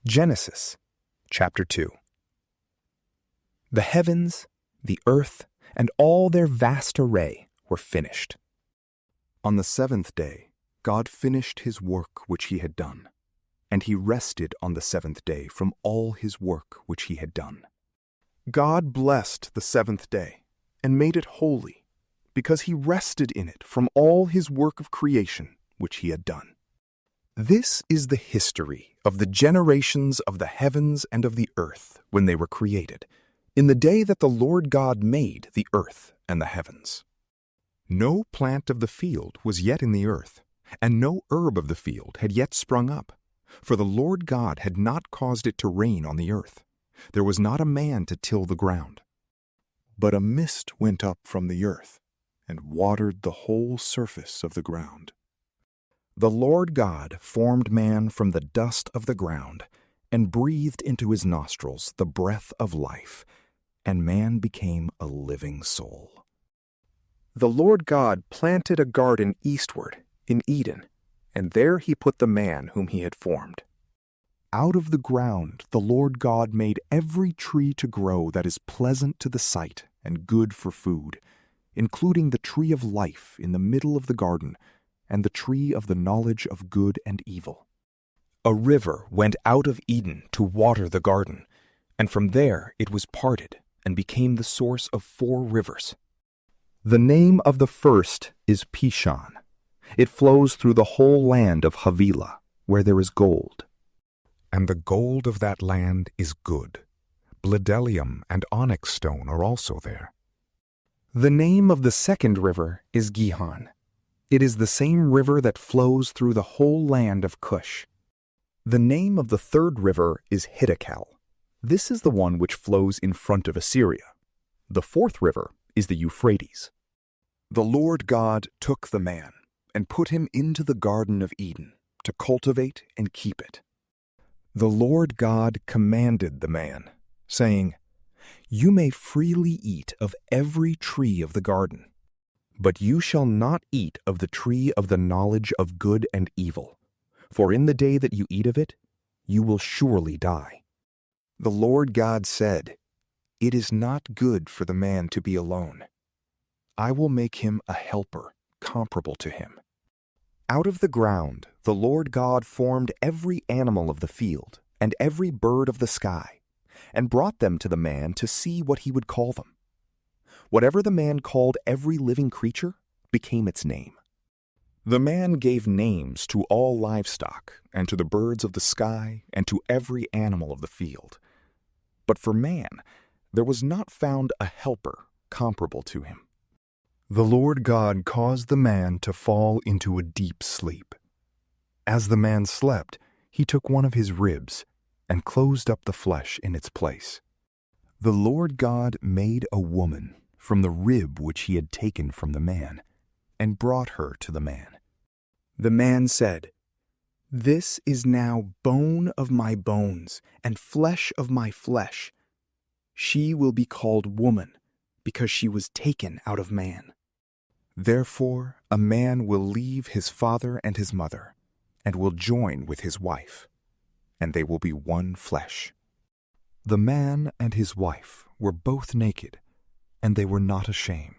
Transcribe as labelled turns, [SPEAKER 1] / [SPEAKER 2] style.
[SPEAKER 1] Genesis, chapter 2. The heavens, the earth, and all their vast array were finished.
[SPEAKER 2] On the seventh day, God finished his work which he had done, and he rested on the seventh day from all his work which he had done. God blessed the seventh day and made it holy, because he rested in it from all his work of creation which he had done. This is the history of the generations of the heavens and of the earth when they were created, in the day that the Lord God made the earth and the heavens. No plant of the field was yet in the earth, and no herb of the field had yet sprung up, for the Lord God had not caused it to rain on the earth. There was not a man to till the ground. But a mist went up from the earth, and watered the whole surface of the ground. The Lord God formed man from the dust of the ground, and breathed into his nostrils the breath of life, and man became a living soul. The Lord God planted a garden eastward, in Eden, and there he put the man whom he had formed. Out of the ground the Lord God made every tree to grow that is pleasant to the sight and good for food, including the tree of life in the middle of the garden, and the tree of the knowledge of good and evil. A river went out of Eden to water the garden, and from there it was parted and became the source of 4 rivers. The name of the first is Pishon. It flows through the whole land of Havilah, where there is gold. And the gold of that land is good. Bdellium and onyx stone are also there. The name of the second river is Gihon. It is the same river that flows through the whole land of Cush. The name of the third river is Hiddekal. This is the one which flows in front of Assyria. The fourth river is the Euphrates. The Lord God took the man and put him into the Garden of Eden to cultivate and keep it. The Lord God commanded the man, saying, "You may freely eat of every tree of the garden, but you shall not eat of the tree of the knowledge of good and evil, for in the day that you eat of it, you will surely die." The Lord God said, "It is not good for the man to be alone. I will make him a helper comparable to him." Out of the ground the Lord God formed every animal of the field and every bird of the sky, and brought them to the man to see what he would call them. Whatever the man called every living creature became its name. The man gave names to all livestock, and to the birds of the sky, and to every animal of the field. But for man there was not found a helper comparable to him. The Lord God caused the man to fall into a deep sleep. As the man slept, he took one of his ribs and closed up the flesh in its place. The Lord God made a woman from the rib which he had taken from the man, and brought her to the man. The man said, "This is now bone of my bones and flesh of my flesh. She will be called woman, because she was taken out of man. Therefore a man will leave his father and his mother, and will join with his wife, and they will be one flesh." The man and his wife were both naked, and they were not ashamed.